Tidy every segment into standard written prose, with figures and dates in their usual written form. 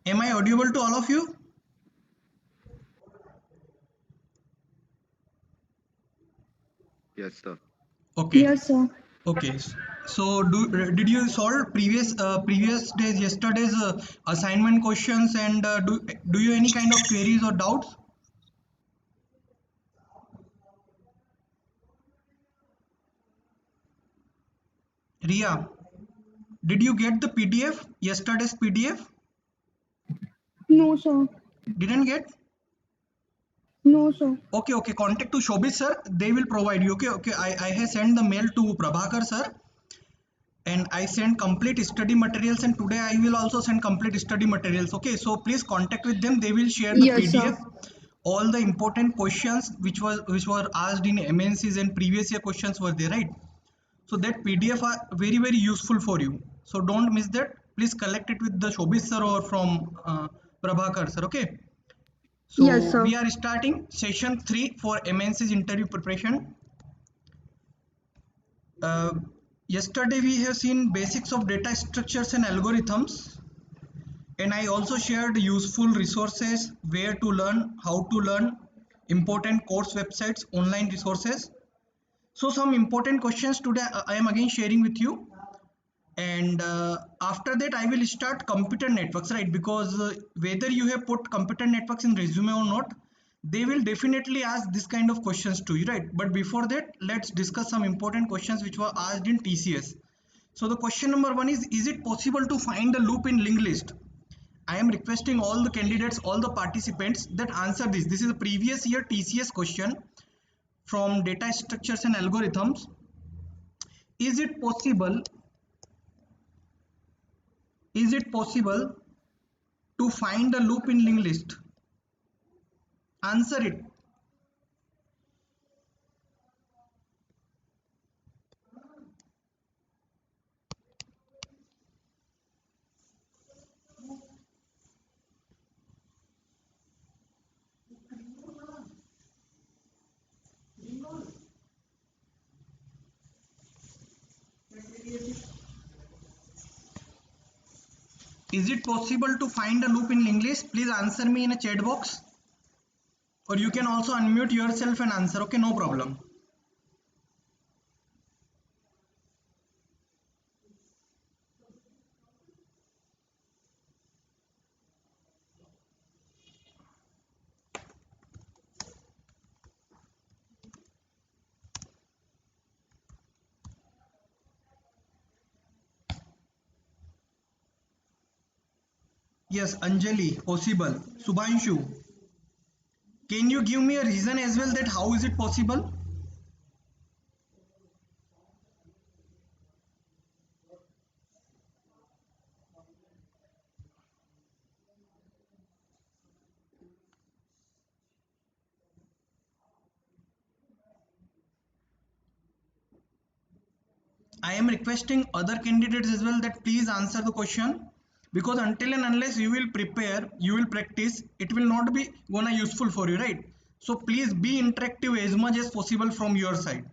Am I audible to all of you? Yes, sir. Okay. Yes, sir. Okay. So did you solve previous days yesterday's assignment questions, and do you any kind of queries or doubts? Ria, did you get the PDF, yesterday's PDF? No, sir. Didn't get? No, sir. Okay, contact to Shobit sir, they will provide you. Okay, I have sent the mail to Prabhakar sir, and I send complete study materials, and today I will also send complete study materials. Okay, so please contact with them, they will share the Yes, sir. PDF, all the important questions which were asked in MNCs and previous year questions were there, right? So that PDF are very useful for you, so don't miss that. Please collect it with the Shobit sir or from Prabhakar sir. Okay, so Yes, sir. we are starting session 3 for MNC's interview preparation. uh, Yesterday we have seen basics of data structures and algorithms, and I also shared useful resources, where to learn, how to learn, important course websites, online resources. So some important questions today I am again sharing with you, and after that I will start computer networks, right? Because whether you have put computer networks in resume or not, they will definitely ask this kind of questions to you, right? But before that, let's discuss some important questions which were asked in TCS. So the question number one is it possible to find a loop in linked list? I am requesting all the candidates, all the participants that answer this. This is a previous year TCS question from data structures and algorithms. Is it possible, is it possible to find a loop in linked list? Answer it. Is it possible to find a loop in linked list? Please answer me in a chat box, or you can also unmute yourself and answer. Okay, no problem. Yes, Anjali, possible. Subhanshu, can you give me a reason as well that how is it possible? I am requesting other candidates as well that please answer the question, because until and unless you will prepare, you will practice, it will not be gonna useful for you, right? So please be interactive as much as possible from your side.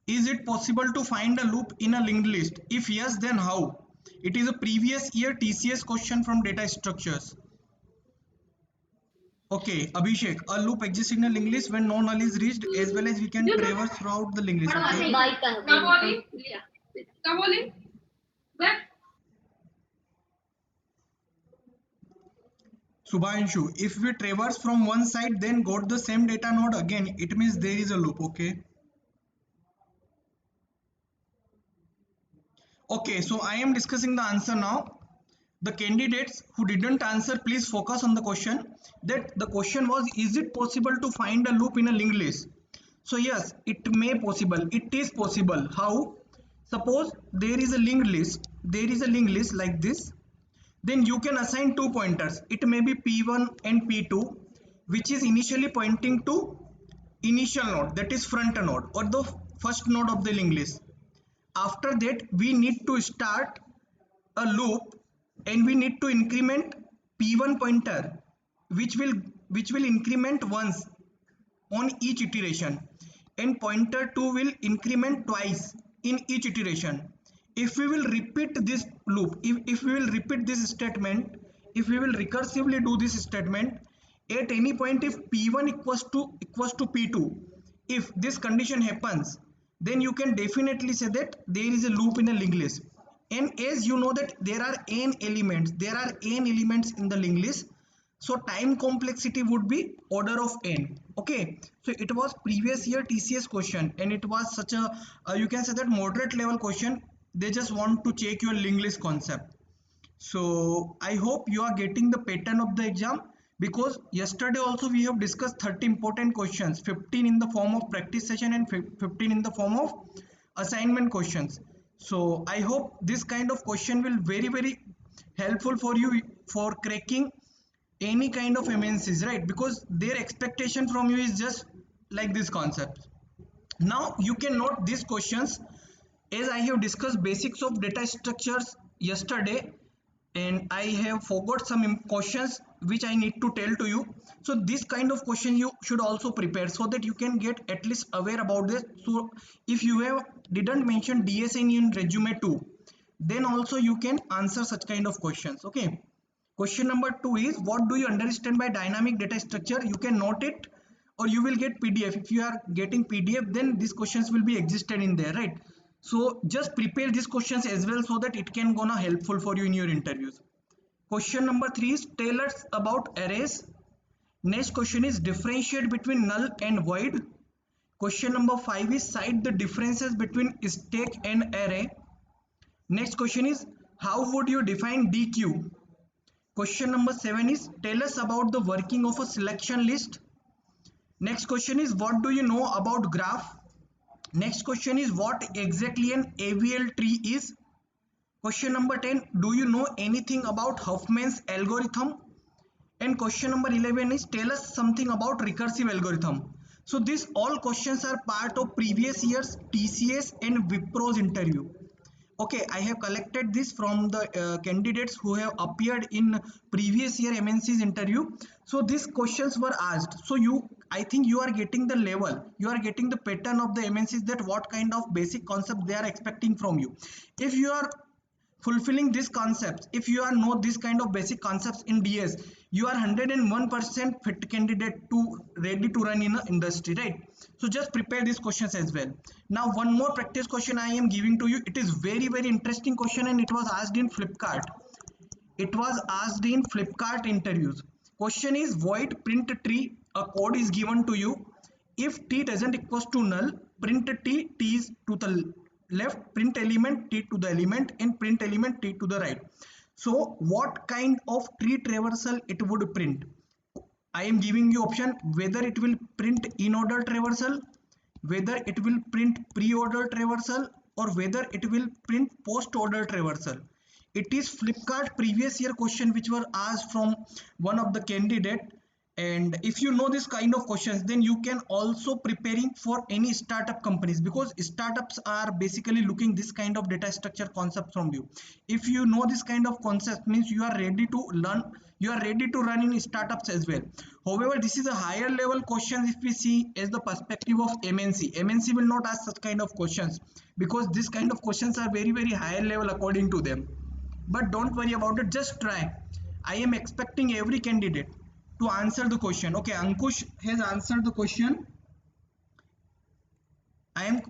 Is it possible to find a loop in a linked list? If yes, then how? It is a previous year TCS question from data structures. Okay, Abhishek, a loop exists in a linked list when no null is reached, as well as we can traverse throughout the linked list. Okay. Subhanshu, if we traverse from one side then got the same data node again, it means there is a loop. Okay. Okay, so I am discussing the answer now. The candidates who didn't answer, please focus on the question. That the question was, is it possible to find a loop in a linked list? So yes, it may possible. It is possible. How? Suppose there is a linked list. There is a linked list like this. Then you can assign two pointers. It may be P1 and P2, which is initially pointing to initial node, that is front node or the first node of the linked list. After that, we need to start a loop, and we need to increment P1 pointer, which will increment once on each iteration. and pointer 2 will increment twice in each iteration. If we will repeat this loop, if we will repeat this statement, if we will recursively do this statement, at any point if p1 equals to p2, if this condition happens, then you can definitely say that there is a loop in a linked list. And as you know that there are n elements in the linked list, so time complexity would be order of n. Okay, so it was previous year TCS question, and it was such a you can say that moderate level question. They just want to check your linked list concept. So I hope you are getting the pattern of the exam, because yesterday also we have discussed 30 important questions, 15 in the form of practice session and 15 in the form of assignment questions. So I hope this kind of question will very helpful for you for cracking any kind of MNCs, right? Because their expectation from you is just like this concept. Now you can note these questions, as I have discussed basics of data structures yesterday, and I have forgot some questions which I need to tell to you. So this kind of question you should also prepare, so that you can get at least aware about this. So if you have didn't mention DSN in resume 2, then also you can answer such kind of questions. Okay, question number 2 is, what do you understand by dynamic data structure? You can note it, or you will get PDF. If you are getting PDF, then these questions will be existed in there, right? So just prepare these questions as well, so that it can gonna helpful for you in your interviews. Question number 3 is, tell us about arrays. Next question is, differentiate between null and void. Question number 5 is, cite the differences between stack and array. Next question is, how would you define DQ? Question number 7 is, tell us about the working of a selection list. Next question is, what do you know about graph? Next question is, what exactly an AVL tree is? Question number 10, do you know anything about Huffman's algorithm? And question number 11 is, tell us something about recursive algorithm. So these all questions are part of previous year's TCS and Wipro's interview. Okay, I have collected this from the candidates who have appeared in previous year MNC's interview. So these questions were asked. So I think you are getting the level, you are getting the pattern of the MNCs, that what kind of basic concept they are expecting from you. If you are fulfilling these concepts, if you are know this kind of basic concepts in DS, you are 101% fit candidate to ready to run in the industry, right? So just prepare these questions as well. Now one more practice question I am giving to you. It is very interesting question, and it was asked in Flipkart. It was asked in Flipkart interviews. Question is, void print tree. A code is given to you. If t doesn't equals to null, print t is to the left, print element t to the element, and print element t to the right. So what kind of tree traversal it would print? I am giving you option, whether it will print in order traversal, whether it will print pre-order traversal, or whether it will print post-order traversal. It is Flipkart previous year question which were asked from one of the candidate. And if you know this kind of questions, then you can also preparing for any startup companies, because startups are basically looking this kind of data structure concept from you. If you know this kind of concept, means you are ready to learn, you are ready to run in startups as well. However, this is a higher level question. If we see as the perspective of MNC will not ask such kind of questions, because this kind of questions are very higher level according to them. But don't worry about it, just try. I am expecting every candidate to answer the question. Okay, Ankush has answered the question. I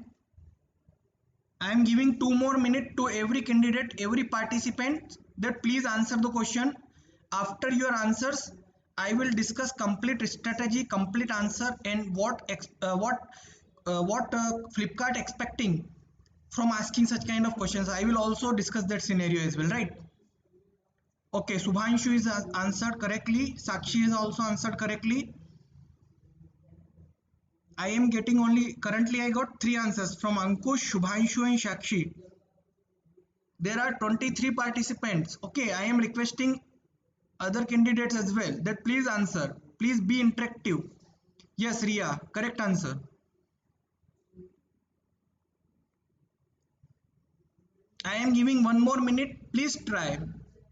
am giving 2 more minutes to every candidate, every participant, that please answer the question. After your answers, I will discuss complete strategy, complete answer, and what Flipkart expecting from asking such kind of questions. I will also discuss that scenario as well, right? Okay, Subhanshu is answered correctly. Sakshi is also answered correctly. I am getting only, currently I got 3 answers from Ankush, Subhanshu and Sakshi. There are 23 participants. Okay, I am requesting other candidates as well that please answer. Please be interactive. Yes, Ria, correct answer. I am giving 1 more minute. Please try,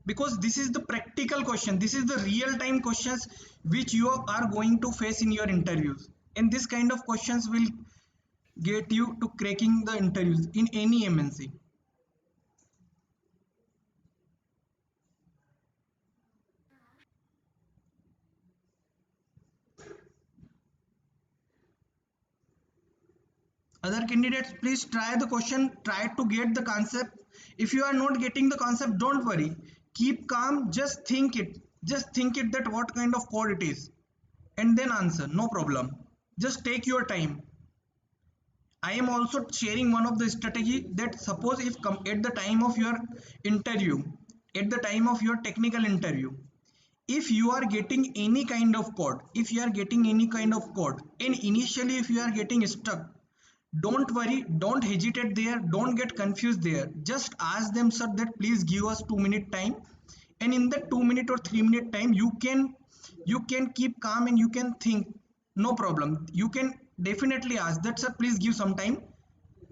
because this is the practical question. This is the real time questions which you are going to face in your interviews. And this kind of questions will get you to cracking the interviews in any MNC. Other candidates, please try the question, try to get the concept. If you are not getting the concept, don't worry, keep calm, just think it that what kind of code it is, and then answer, no problem. Just take your time. I am also sharing one of the strategy that suppose if at the time of your interview, at the time of your technical interview, if you are getting any kind of code, if you are getting any kind of code, and initially if you are getting stuck, don't worry, don't hesitate there, don't get confused there, just ask them, sir, that please give us 2 minute time, and in that 2 minute or 3 minute time you can keep calm and you can think, no problem, you can definitely ask that, sir, please give some time,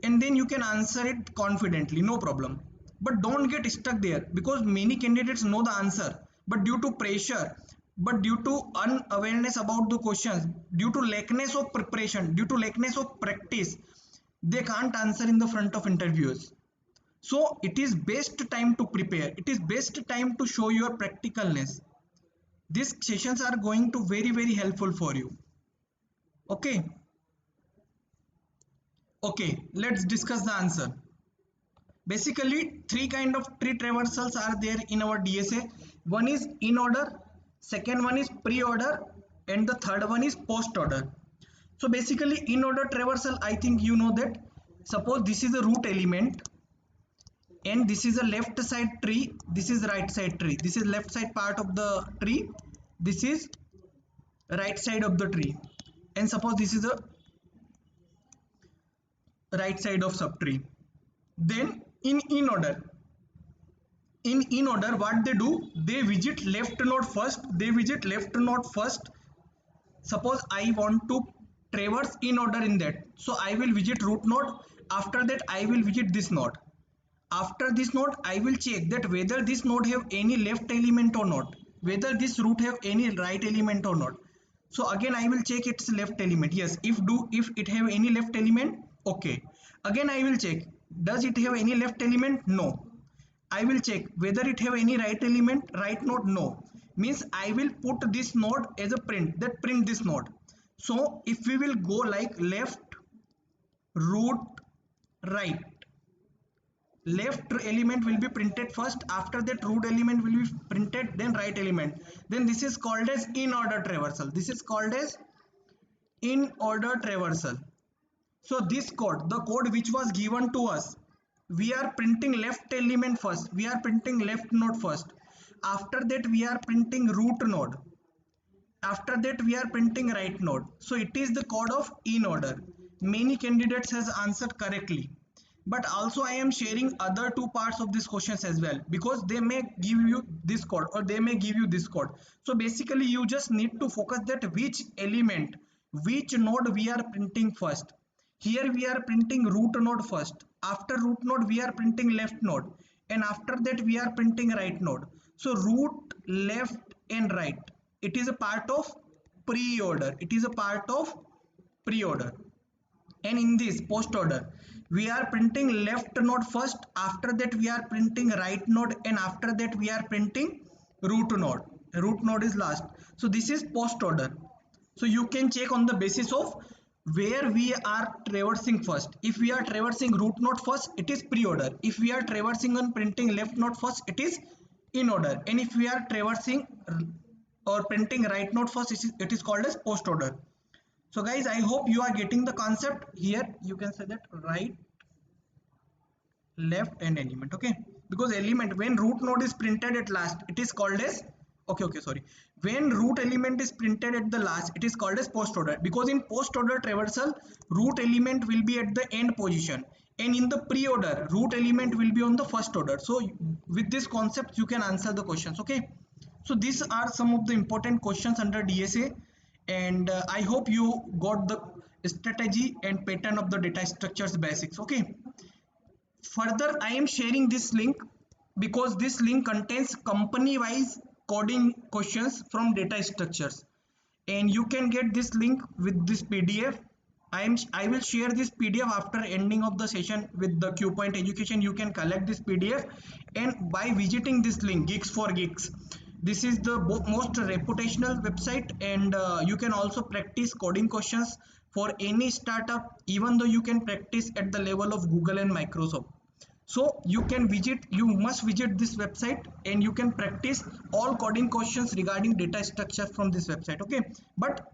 and then you can answer it confidently, no problem. But don't get stuck there, because many candidates know the answer, but due to pressure, but due to unawareness about the questions, due to lackness of preparation, due to lackness of practice, they can't answer in the front of interviewers. So it is best time to prepare, it is best time to show your practicalness. These sessions are going to very helpful for you. Okay, okay, let's discuss the answer. Basically, three kind of tree traversals are there in our DSA. One is in order, second one is pre-order, and the third one is post-order. So basically, in order traversal, I think you know that. Suppose this is a root element, and this is a left side tree, this is right side tree, this is left side part of the tree, this is right side of the tree, and suppose this is a right side of subtree. Then in order, in order, what they do, they visit left node first, they visit left node first. Suppose I want to traverse in order in that, so I will visit root node, after that I will visit this node, after this node I will check that whether this node have any left element or not, whether this root have any right element or not. So again I will check its left element, yes, if it have any left element, okay. Again I will check, does it have any left element, no. I will check whether it have any right element, right node, no. Means I will put this node as a print, that print this node. So if we will go like left, root, right, left element will be printed first, after that root element will be printed, then right element, then this is called as in order traversal, this is called as in order traversal. So this code, the code which was given to us, we are printing left element first, we are printing left node first, after that we are printing root node, after that we are printing right node. So it is the code of in order. Many candidates has answered correctly, but also I am sharing other two parts of these questions as well, because they may give you this code or they may give you this code. So basically you just need to focus that which element, which node we are printing first. Here we are printing root node first, after root node we are printing left node, and after that we are printing right node. So root, left and right, it is a part of pre-order, it is a part of pre-order. And in this post order we are printing left node first, after that we are printing right node, and after that we are printing root node, root node is last. So this is post order. So you can check on the basis of where we are traversing first. If we are traversing root node first, it is pre-order. If we are traversing on printing left node first, it is in order. And if we are traversing or printing right node first, it is called as post order. So guys, I hope you are getting the concept. Here you can say that right, left and element, okay, because element, when root node is printed at last, it is called as, okay, sorry, when root element is printed at the last, it is called as post order, because in post order traversal root element will be at the end position, and in the pre order root element will be on the first order. So with this concept you can answer the questions, okay. So these are some of the important questions under DSA, and I hope you got the strategy and pattern of the data structures basics, okay. Further, I am sharing this link because this link contains company wise coding questions from data structures, and you can get this link with this PDF. I will share this PDF after ending of the session with the Q Point Education. You can collect this PDF, and by visiting this link, Geeks for Geeks, this is the most reputational website, and you can also practice coding questions for any startup, even though you can practice at the level of Google and Microsoft. So you must visit this website, and you can practice all coding questions regarding data structure from this website. Okay, but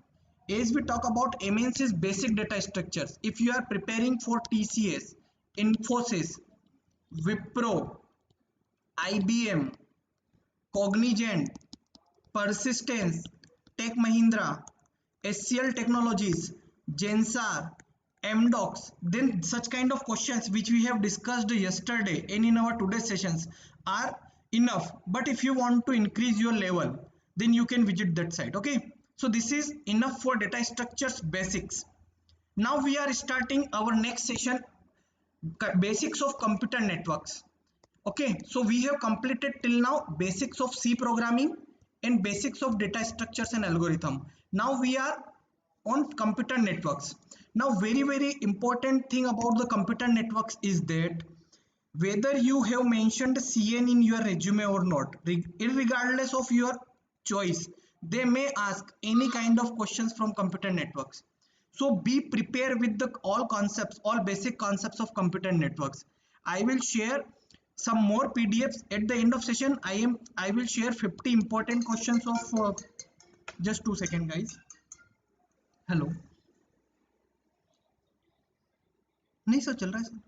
as we talk about MNC's basic data structures, if you are preparing for TCS, Infosys, Wipro, IBM, Cognizant, Persistence, Tech Mahindra, SCL Technologies, Gensar, MDocs, then such kind of questions which we have discussed yesterday and in our today's sessions are enough. But if you want to increase your level, then you can visit that site. Okay, so this is enough for data structures basics. Now we are starting our next session, basics of computer networks. Okay, so we have completed till now basics of C programming and basics of data structures and algorithm. Now we are on computer networks. Now very important thing about the computer networks is that whether you have mentioned CN in your resume or not, regardless of your choice, they may ask any kind of questions from computer networks. So be prepared with the all basic concepts of computer networks. I will share some more PDFs at the end of session. I will share 50 important questions of just 2 seconds, guys. Hello. नहीं sir चल रहा है sir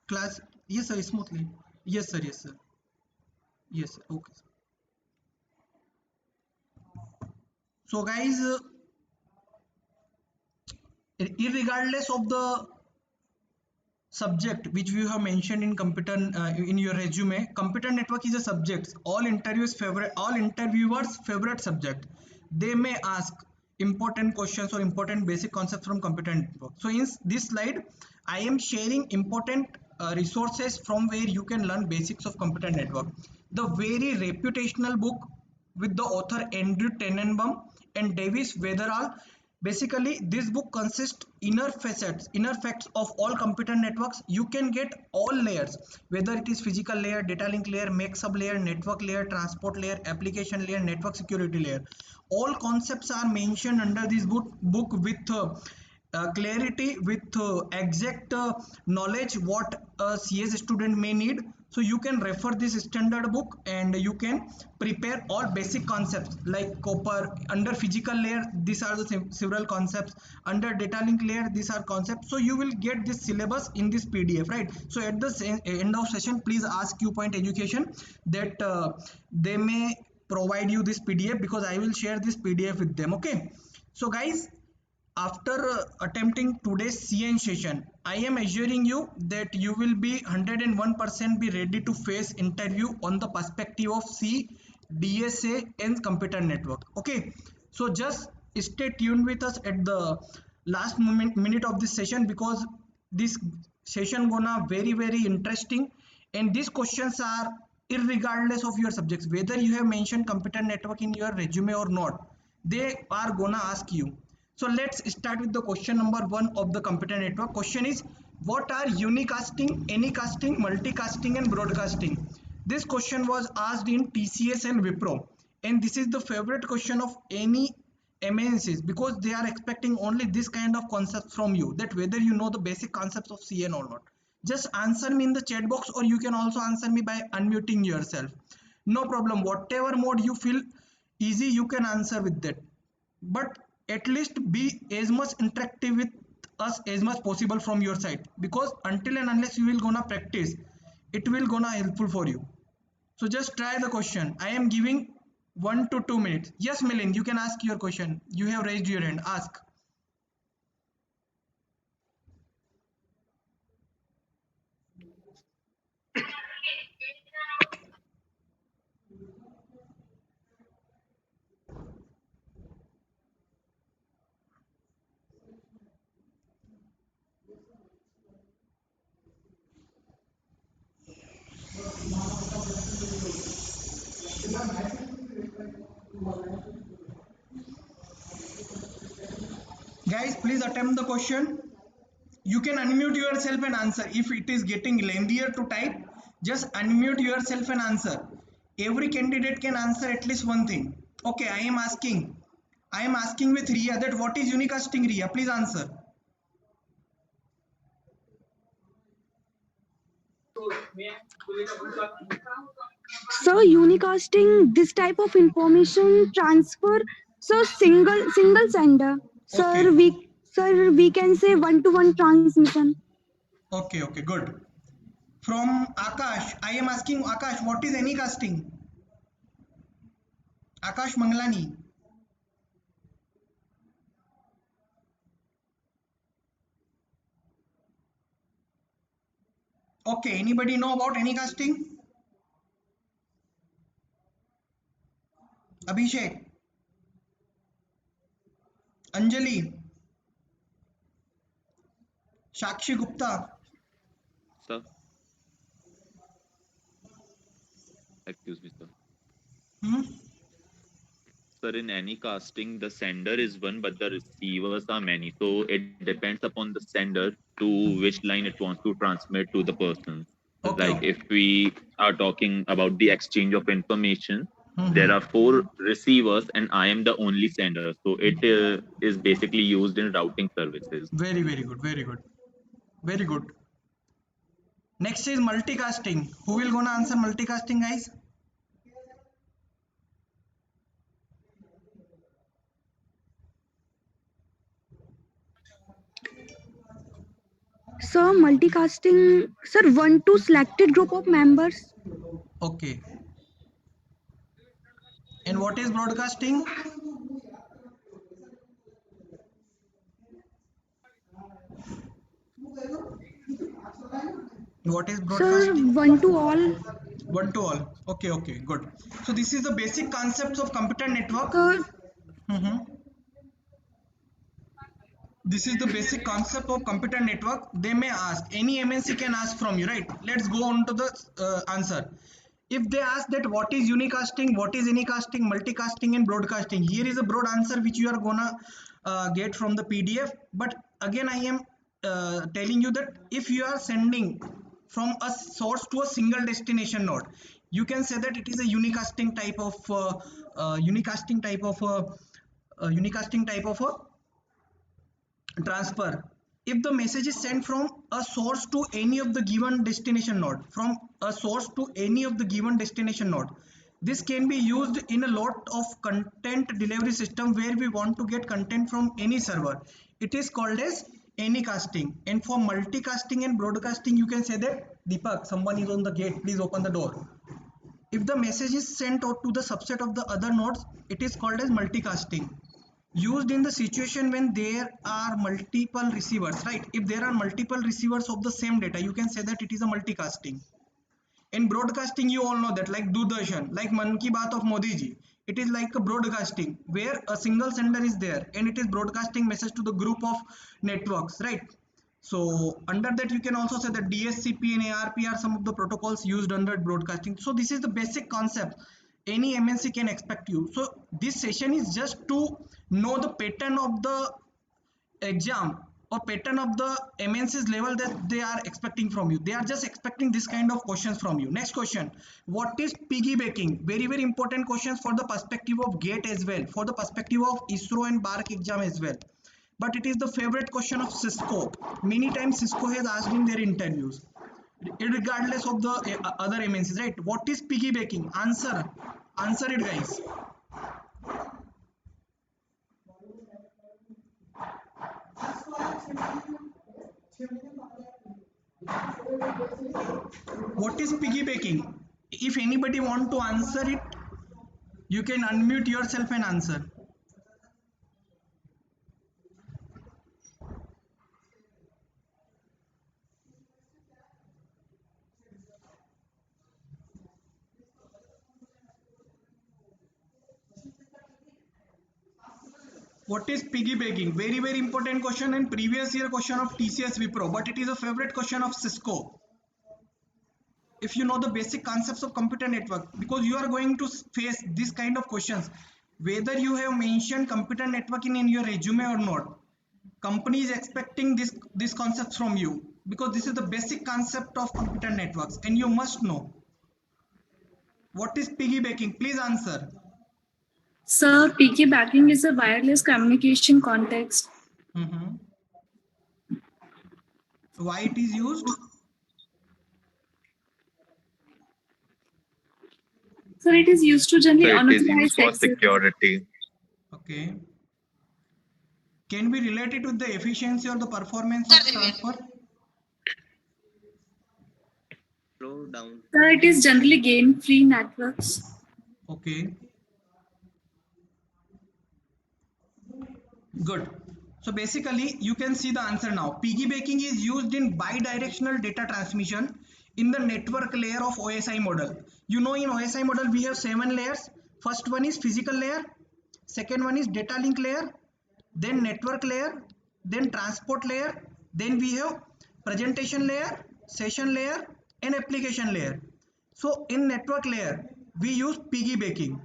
class. Yes sir, smoothly. Yes sir, yes sir, yes sir. Okay sir. So guys, irregardless of the subject which we have mentioned in computer in your resume, computer network is a subject all interviewers favorite subject. They may ask important questions or important basic concepts from computer network. So in this slide I am sharing important resources from where you can learn basics of computer network. The very reputational book with the author Andrew Tenenbaum and Davis Weatherall. Basically, this book consists inner facts of all computer networks. You can get all layers, whether it is physical layer, data link layer, make sub layer, network layer, transport layer, application layer, network security layer. All concepts are mentioned under this book with clarity, with exact knowledge what a CS student may need. So you can refer this standard book and you can prepare all basic concepts like copper. Under physical layer, these are the several concepts. Under data link layer, these are concepts. So you will get this syllabus in this PDF, right? So at the end of session, please ask Q Point Education that they may provide you this PDF, because I will share this PDF with them. Okay, so guys, after attempting today's CN session, I am assuring you that you will be 101% be ready to face interview on the perspective of C, DSA and computer network. Okay, so just stay tuned with us at the last minute of this session, because this session gonna very interesting, and these questions are irregardless of your subjects, whether you have mentioned computer network in your resume or not, they are gonna ask you. So let's start with the question number 1 of the computer network. Question is, what are unicasting, anycasting, multicasting and broadcasting? This question was asked in TCS and Wipro, and this is the favorite question of any MNCs, because they are expecting only this kind of concepts from you, that whether you know the basic concepts of CN or not. Just answer me in the chat box, or you can also answer me by unmuting yourself. No problem, whatever mode you feel easy you can answer with that, but at least be as much interactive with us as much possible from your side, because until and unless you will gonna practice, it will gonna helpful for you. So just try the question. I am giving 1 to 2 minutes. Yes Milind, you can ask your question. You have raised your hand, ask. Guys, please attempt the question. You can unmute yourself and answer. If it is getting lengthier to type, just unmute yourself and answer. Every candidate can answer at least one thing. Okay, I am asking with Ria that what is unicasting. Ria, please answer. Sir, unicasting this type of information transfer. So single sender. Okay, Sir, we can say one-to-one transmission. okay, good. From Akash, I am asking Akash, what is anycasting? Akash Manglani. Okay, anybody know about anycasting? Abhishek, Anjali, Shakshi Gupta. Sir, excuse me, sir. Hmm? Sir, in any casting, the sender is one, but the receivers are many. So it depends upon the sender to which line it wants to transmit to the person. Okay, Like okay. if we are talking about the exchange of information, there Hmm. are four receivers and I am the only sender. So it is basically used in routing services. Very good, very good. Next is multicasting. Who will gonna answer multicasting, guys? Sir, multicasting. Sir, one to selected group of members. Okay. And what is broadcasting? What is Sir, broadcasting? one to all. One to all. Okay, good. So this is the basic concepts of computer network. Sir, Mhm. This is the basic concept of computer network. They may ask, any MNC can ask from you, right? Let's go on to the answer. If they ask that what is unicasting, what is anycasting, multicasting and broadcasting, here is a broad answer which you are gonna get from the PDF. But again, I am telling you that if you are sending from a source to a single destination node, you can say that it is a unicasting type of unicasting type of a transfer. If the message is sent from a source to any of the given destination node, this can be used in a lot of content delivery system where we want to get content from any server. It is called as anycasting. And for multicasting and broadcasting, you can say that, Deepak, someone is on the gate, please open the door. If the message is sent out to the subset of the other nodes, it is called as multicasting. Used in the situation when there are multiple receivers, right? If there are multiple receivers of the same data, you can say that it is a multicasting. In broadcasting, you all know that, like Doordarshan, like Man Ki Baat of Modi ji, it is like a broadcasting where a single sender is there and it is broadcasting message to the group of networks, right? So under that, you can also say that DSCP and ARP are some of the protocols used under broadcasting. So this is the basic concept any MNC can expect you. So this session is just to know the pattern of the exam or pattern of the MNC's level that they are expecting from you. They are just expecting this kind of questions from you. Next question, what is piggybacking? Very important questions for the perspective of GATE as well, for the perspective of ISRO and BARC exam as well. But it is the favorite question of Cisco. Many times Cisco has asked in their interviews, regardless of the other MNCs, right? What is piggybacking? Answer it, guys. What is piggybacking? If anybody want to answer it, you can unmute yourself and answer. What is piggybacking? Very important question and previous year question of TCS Wipro, but it is a favorite question of Cisco. If you know the basic concepts of computer network, because you are going to face this kind of questions, whether you have mentioned computer networking in your resume or not. company is expecting this concept from you, because this is the basic concept of computer networks and you must know. What is piggybacking? Please answer. Sir, piggybacking is a wireless communication context. Mhm. Why it is used? Sir, it is used to So generally it is unauthorized used for access. security. Okay. Can we relate it with the efficiency or the performance of transfer? Slow down. Sir, it is generally gain-free networks. Okay. Good. So basically, you can see the answer now. Piggybacking is used in bidirectional data transmission in the network layer of OSI model. You know, in OSI model, we have 7 layers. First one is physical layer. Second one is data link layer. Then network layer. Then transport layer. Then we have presentation layer, session layer, and application layer. So in network layer, we use piggybacking.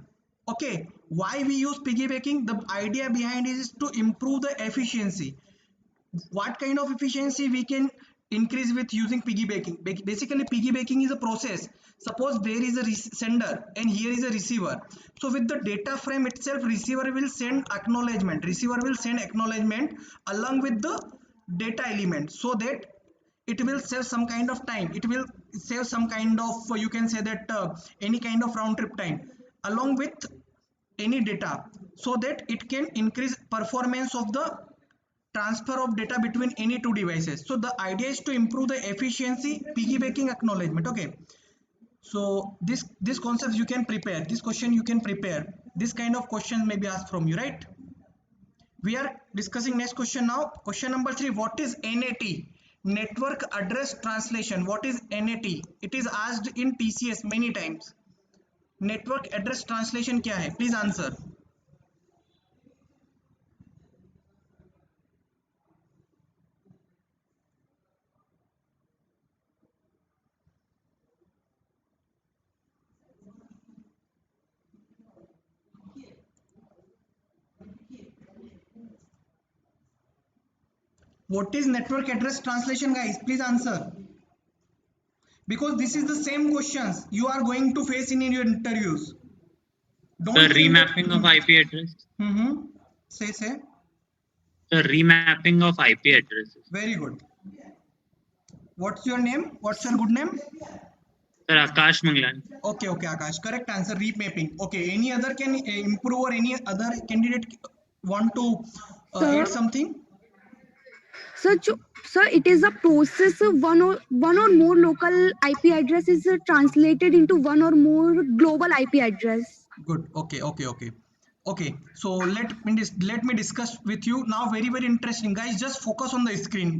Okay, why we use piggybacking? The idea behind it is to improve the efficiency. What kind of efficiency we can increase with using piggybacking? Basically, piggybacking is a process. Suppose there is a sender and here is a receiver. So with the data frame itself, receiver will send acknowledgement. Receiver will send acknowledgement along with the data element, so that it will save some kind of time. It will save some kind of, you can say that, any kind of round trip time along with any data, so that it can increase performance of the transfer of data between any two devices. So the idea is to improve the efficiency, piggybacking acknowledgement. Okay, so this concept you can prepare, this question you can prepare, this kind of question may be asked from you, right? We are discussing next question now. Question number 3. What is NAT? Network address translation. What is NAT? It is asked in TCS many times. Network address translation क्या है? Please answer. What is network address translation, guys? Please answer. Because this is the same questions you are going to face in your interviews. Don't The think that- remapping of IP address. Say. The remapping of IP addresses. Very good. What's your name? What's your good name? Sir, Akash Manglan. Okay, Akash. Correct answer, remapping. Okay, any other can improve, or any other candidate want to Sir? add something? Sir, it is a process of one or more local IP address is translated into one or more global IP address. Good. Okay. So let me discuss with you now. Very interesting, guys. Just focus on the screen,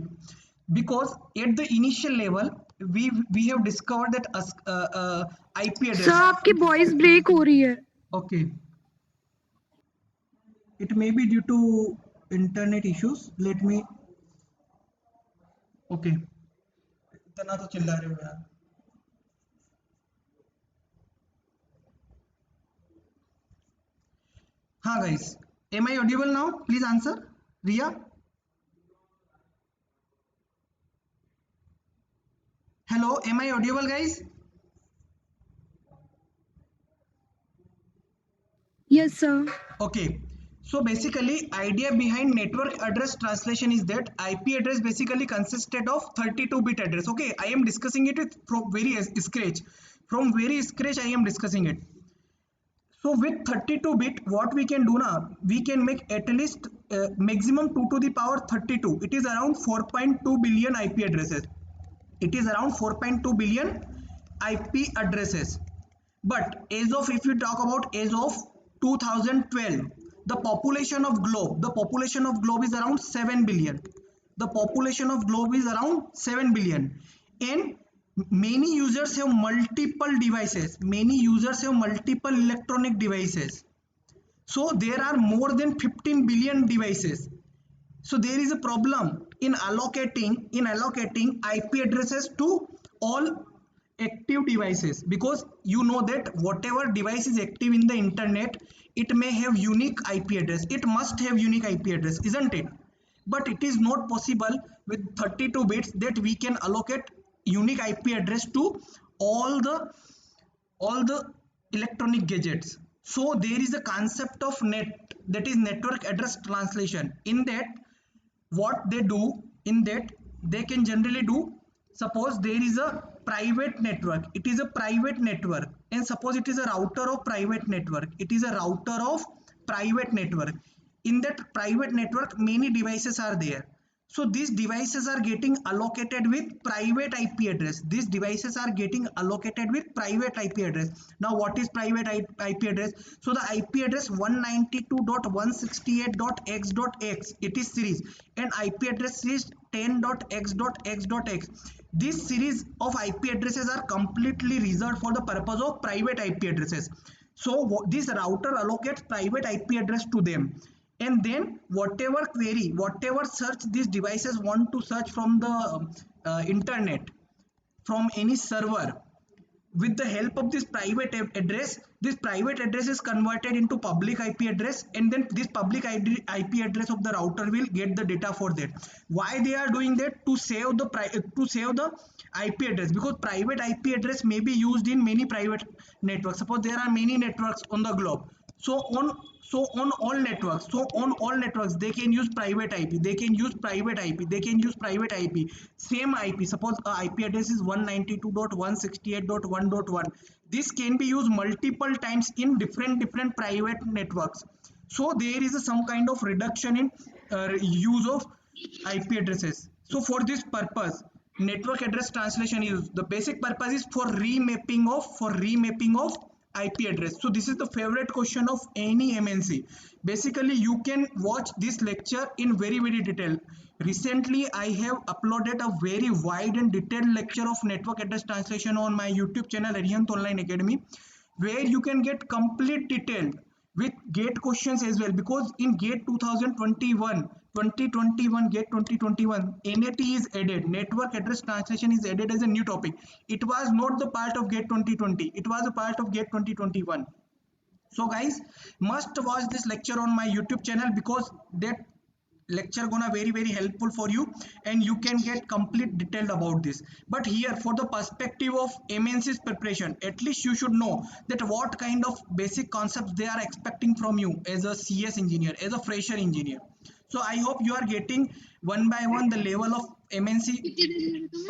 because at the initial level we have discovered that IP address. Sir, आपकी voice break हो रही है. Okay. It may be due to internet issues. Let me. Okay. इतना तो चिल्ला रहे हो यार. हाँ guys, am I audible now? Please answer. Ria? Hello, am I audible, guys? Yes, sir. Okay. So basically, idea behind network address translation is that IP address basically consisted of 32-bit address. Okay, I am discussing it with from very scratch. From very scratch, I am discussing it. So with 32-bit, what we can do now, we can make at least maximum 2 to the power 32. It is around 4.2 billion IP addresses. It is around 4.2 billion IP addresses. But as of, if you talk about as of 2012, the population of globe is around 7 billion. The population of globe is around 7 billion, and many users have multiple devices. Many users have multiple electronic devices. So there are more than 15 billion devices. So there is a problem in allocating IP addresses to all active devices, because you know that whatever device is active in the internet, it may have unique IP address. It must have unique IP address, isn't it? but it is not possible with 32 bits that we can allocate unique IP address to all the electronic gadgets. So there is a concept of NAT, that is network address translation. In that, what they do, in that they can generally do, suppose there is a private network, it is a private network, and suppose it is a router of private network, it is a router of private network. In that private network many devices are there, so these devices are getting allocated with private IP address. These devices are getting allocated with private IP address. Now what is private IP address? So the IP address 192.168.x.x, it is series, and IP address is 10.x.x.x. This series of IP addresses are completely reserved for the purpose of private IP addresses. So this router allocates private IP address to them, and then whatever query, whatever search these devices want to search from the internet, from any server, with the help of this private address, this private address is converted into public IP address, and then this public IP address of the router will get the data for that. Why they are doing that? To save the IP address, because private IP address may be used in many private networks. Suppose there are many networks on the globe, so on all networks, they can use private IP, they can use private IP, they can use private IP, same IP. Suppose IP address is 192.168.1.1, this can be used multiple times in different private networks. So there is some kind of reduction in use of IP addresses. So for this purpose, network address translation is the basic purpose is for remapping of IP address. So this is the favorite question of any MNC. Basically, you can watch this lecture in very detail. Recently, I have uploaded a very wide and detailed lecture of network address translation on my YouTube channel Arihant Online Academy, where you can get complete detail with GATE questions as well, because in GATE 2021 GATE 2021 NAT is added, network address translation is added as a new topic. It was not the part of GATE 2020, it was a part of GATE 2021. So guys, must watch this lecture on my YouTube channel, because that lecture gonna very helpful for you, and you can get complete detailed about this. But here, for the perspective of MNC's preparation, at least you should know that what kind of basic concepts they are expecting from you as a CS engineer, as a fresher engineer. So I hope you are getting one by one the level of MNC.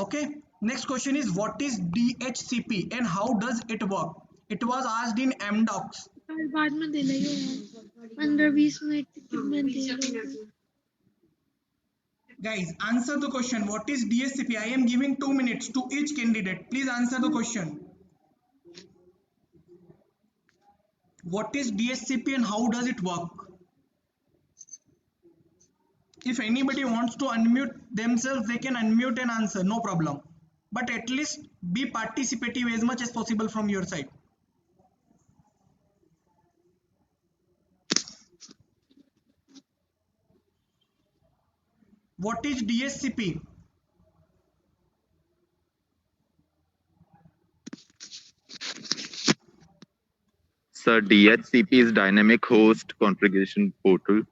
Okay, next question is, what is DHCP and how does it work? It was asked in MDocs. बाद में दे लेंगे यार 15-20 minute में दे लो Guys, answer the question. What is DHCP? I am giving 2 minutes to each candidate. Please answer the question. What is DHCP and how does it work? If anybody wants to unmute themselves, they can unmute and answer, no problem. But at least be participative as much as possible from your side. What is DHCP? Sir, DHCP is Dynamic Host Configuration Portal.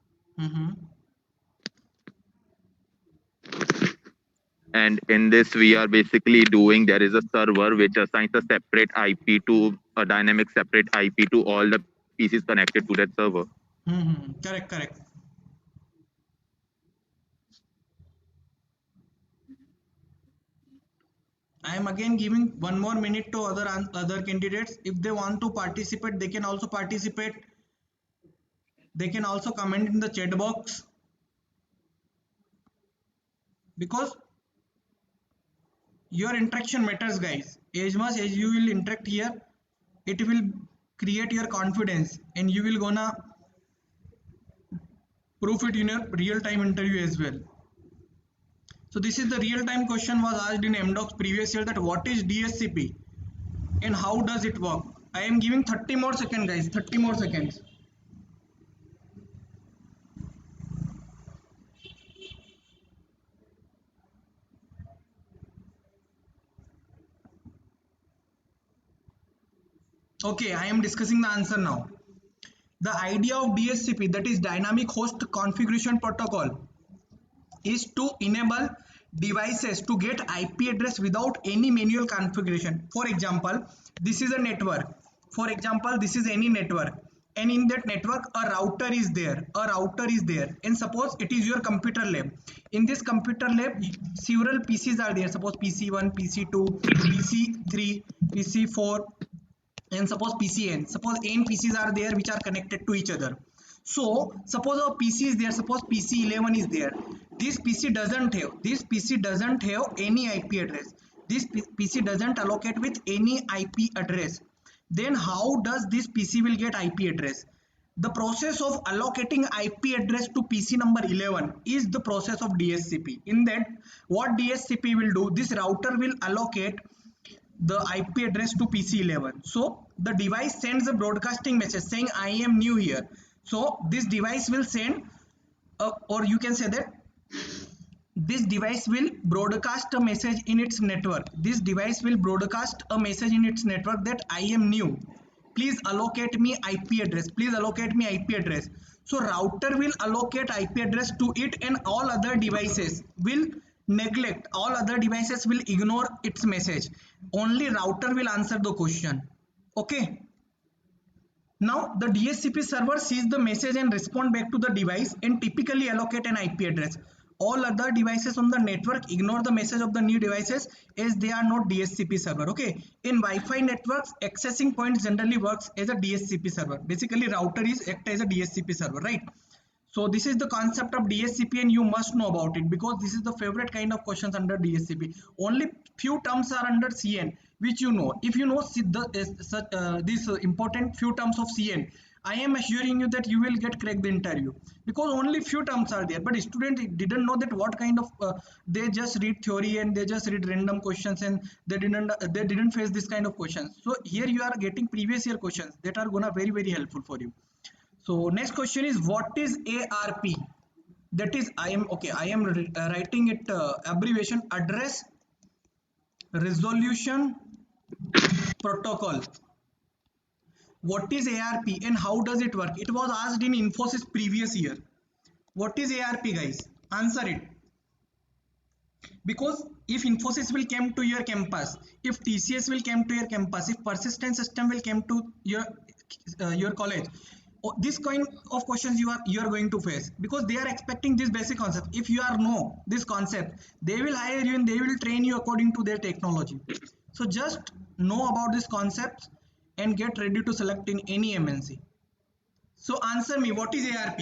And in this, we are basically doing, there is a server which assigns a separate IP to a dynamic separate IP to all the PCs connected to that server. Correct. I am again giving 1 more minute to other candidates. If they want to participate, they can also participate. They can also comment in the chat box, because your interaction matters, guys. As much as you will interact here, it will create your confidence, and you will gonna prove it in your real-time interview as well. So this is the real-time question was asked in MDocs previous year, that what is DHCP and how does it work? I am giving 30 more seconds, guys. 30 more seconds. Okay, I am discussing the answer now. The idea of DHCP, that is Dynamic Host Configuration Protocol. is to enable devices to get IP address without any manual configuration. For example, this is a network. For example, this is any network, and in that network a router is there. And suppose it is your computer lab. In this computer lab, several PCs are there. Suppose PC1, PC2, PC3, PC4, and suppose PCN. Suppose n PCs are there which are connected to each other. So suppose a PC is there, suppose PC11 is there. This PC doesn't have any IP address. This PC doesn't allocate with any IP address. Then how does this PC will get IP address? The process of allocating IP address to PC number 11 is the process of DSCP. In that, what DSCP will do, this router will allocate the IP address to PC11. So the device sends a broadcasting message saying I am new here. So this device will send, or you can say that this device will broadcast a message in its network. This device will broadcast a message in its network that I am new. Please allocate me IP address. Please allocate me IP address. So router will allocate IP address to it, and all other devices will neglect. All other devices will ignore its message. Only router will answer the question. Okay. Now the DSCP server sees the message and respond back to the device and typically allocate an IP address. All other devices on the network ignore the message of the new devices as they are not DSCP server. Okay. In Wi-Fi networks, accessing points generally works as a DSCP server. Basically, router is act as a DSCP server, right? So this is the concept of DSCP, and you must know about it because this is the favorite kind of questions under DSCP. Only few terms are under CN which you know. If you know these important few terms of CN, I am assuring you that you will get cracked the interview because only few terms are there. But student didn't know that what kind of they just read theory and they just read random questions, and they didn't face this kind of questions. So here you are getting previous year questions that are gonna very helpful for you. So next question is, what is ARP? That is, I am writing it abbreviation, address resolution protocol. What is ARP and how does it work? It was asked in Infosys previous year. What is ARP, guys? Answer it. Because if Infosys will come to your campus, if TCS will come to your campus, if Persistent System will come to your college, this kind of questions you are going to face because they are expecting this basic concept. If you are know this concept, they will hire you and they will train you according to their technology. So just know about this concept and get ready to select in any MNC. So answer me, what is ARP?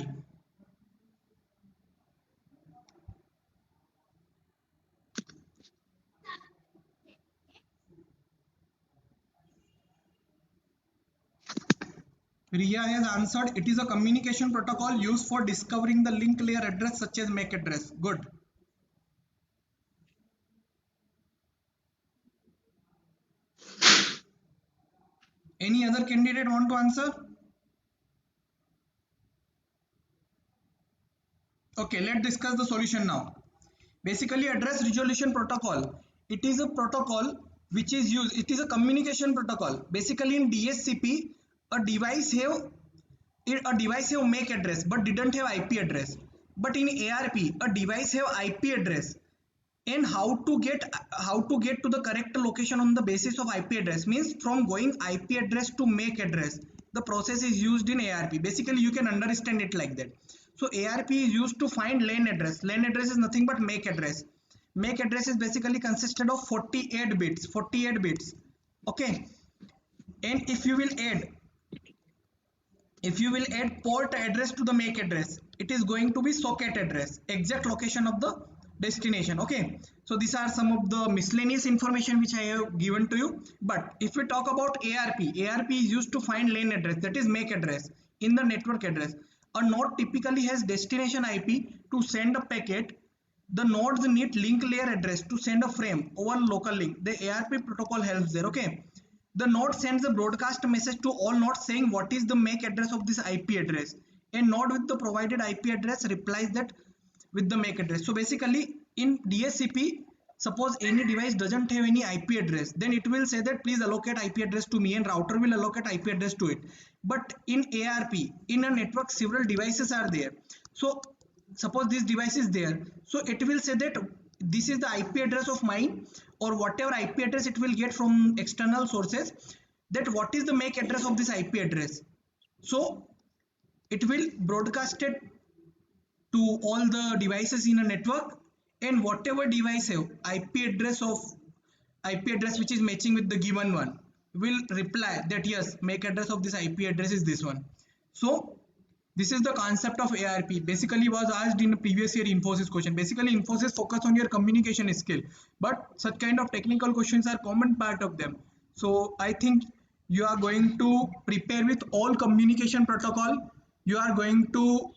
Riya has answered, it is a communication protocol used for discovering the link layer address such as MAC address. Good. Any other candidate want to answer? Okay, let's discuss the solution now. Basically, address resolution protocol. It is a protocol which is used. It is a communication protocol. Basically, in DSCP, a device have MAC address but didn't have IP address. But in ARP, a device have IP address. And how to get to the correct location on the basis of IP address means from going IP address to MAC address. The process is used in ARP. Basically, you can understand it like that. So ARP is used to find LAN address. LAN address is nothing but MAC address. MAC address is basically consisted of 48 bits. Okay. And if you will add port address to the MAC address, it is going to be socket address, exact location of the destination. Okay, so these are some of the miscellaneous information which I have given to you. But if we talk about ARP is used to find LAN address, that is MAC address, in the network address. A node typically has destination IP to send a packet. The nodes need link layer address to send a frame over local link. The ARP protocol helps there. Okay, the node sends a broadcast message to all nodes saying what is the MAC address of this IP address, and node with the provided IP address replies that with the MAC address. So basically, in DSCP, suppose any device doesn't have any IP address, then it will say that please allocate IP address to me, and router will allocate IP address to it. But in ARP, in a network, several devices are there. So suppose this device is there, so it will say that this is the IP address of mine, or whatever IP address it will get from external sources, that what is the MAC address of this IP address. So it will broadcast it to all the devices in a network, and whatever device have IP address which is matching with the given one will reply that yes, MAC address of this IP address is this one. So this is the concept of ARP. Basically was asked in the previous year Infosys question. Basically Infosys focus on your communication skill, but such kind of technical questions are common part of them. So I think you are going to prepare with all communication protocol. You are going to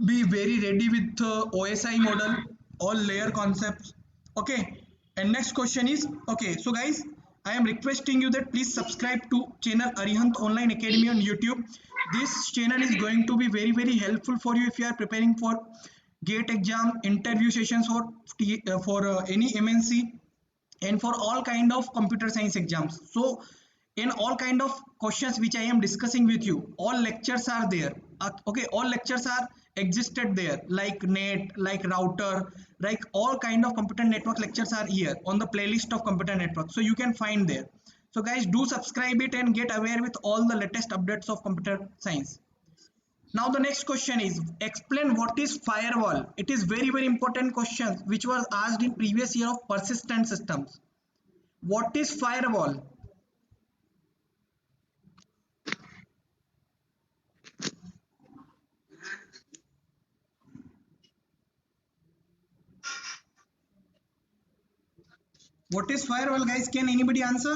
be very ready with OSI model, all layer concepts. Okay, and next question is, okay, so guys, I am requesting you that please subscribe to channel Arihant Online Academy on YouTube. This channel is going to be very helpful for you if you are preparing for GATE exam, interview sessions for any MNC, and for all kind of computer science exams. So in all kind of questions which I am discussing with you, all lectures are there. Okay, all lectures are existed there, like net, like router, like all kind of computer network lectures are here on the playlist of computer network, so you can find there. So guys, do subscribe it and get aware with all the latest updates of computer science. Now the next question is, explain what is firewall. It is very important question which was asked in previous year of persistent systems. What is firewall? What is firewall, guys? Can anybody answer?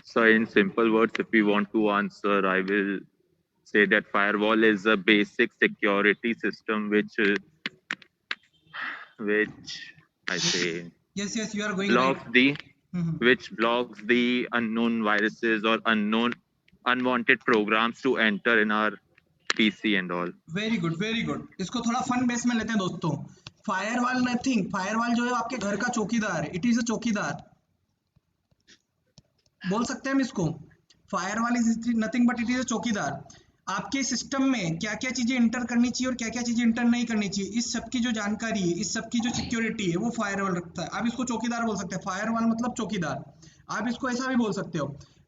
So in simple words, if we want to answer, I will say that firewall is a basic security system which I say Yes, you are going blocks right. the Mhm. which blocks the unknown viruses or unknown unwanted programs to enter in our PC and all. Very good. इसको थोड़ा fun base में लेते हैं दोस्तों. Firewall nothing, firewall जो है आपके घर का चौकीदार है. इट इज अ चौकीदार, बोल सकते हैं हम इसको. Firewall is nothing but it is अ चौकीदार. आपके सिस्टम में क्या क्या चीजें इंटर करनी चाहिए और क्या क्या चीजें इंटर नहीं करनी चाहिए, इस सब की जो जानकारी है, इस सब की जो सिक्योरिटी है, वो फायरवॉल रखता है. आप इसको चौकीदार बोल सकते हैं. फायरवॉल मतलब चौकीदार. आप इसको ऐसा भी बोल सकते हो.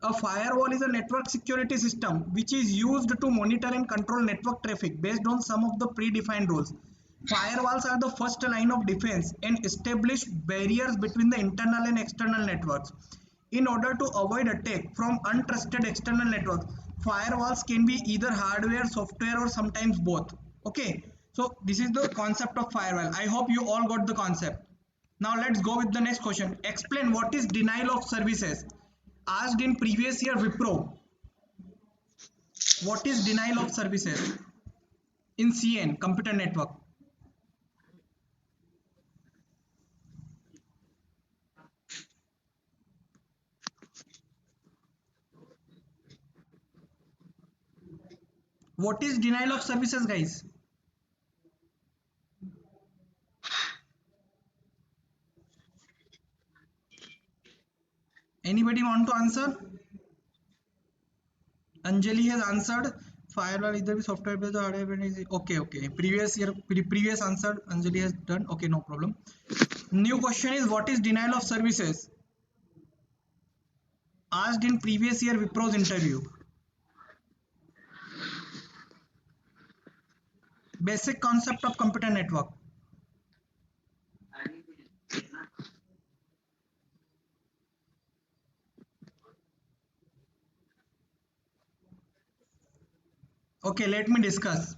A firewall is a network security system which is used to monitor and control network traffic based on some of the predefined rules. Firewalls are the first line of defense and establish barriers between the internal and external networks. In order to avoid attack from untrusted external networks, firewalls can be either hardware, software, or sometimes both. Okay, so this is the concept of firewall. I hope you all got the concept. Now let's go with the next question. Explain what is denial of services. Asked in previous year Wipro, what is denial of services in CN, computer network? What is denial of services, guys? Anybody want to answer? Anjali has answered. Firewall either be software based or hardware based. Okay. Previous answer Anjali has done. Okay, no problem. New question is, what is denial of services? Asked in previous year Wipro's interview. Basic concept of computer network. Okay, let me discuss.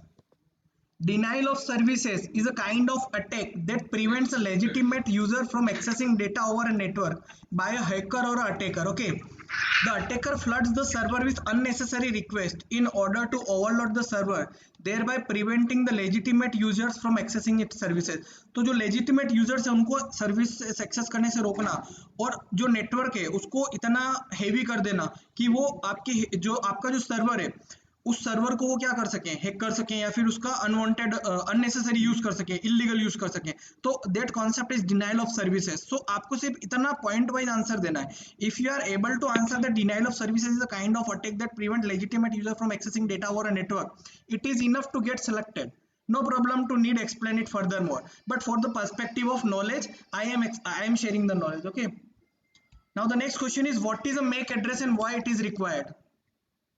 Denial of services is a kind of attack that prevents a legitimate user from accessing data over a network by a hacker or an attacker. Okay, the attacker floods the server with unnecessary requests in order to overload the server, thereby preventing the legitimate users from accessing its services. तो जो legitimate users है उनको service access करने से रोकना, और जो network है उसको इतना हेवी कर देना कि वो आपके जो आपका जो सर्वर है उस सर्वर को वो क्या कर सकें, हैक कर सकें, या फिर उसका अनवांटेड अननेसेसरी यूज कर सकें, इलीगल यूज कर सकें. तो that concept is denial of services. So आपको सिर्फ इतना पॉइंट वाइज आंसर देना है. If you are able to answer the denial of services is a kind of attack that prevent legitimate user from accessing data over a network, it is enough to get selected. No problem to need explain it furthermore, but for the perspective of knowledge, I am sharing the knowledge. Okay, now the next question is, what is a MAC address and why it is required?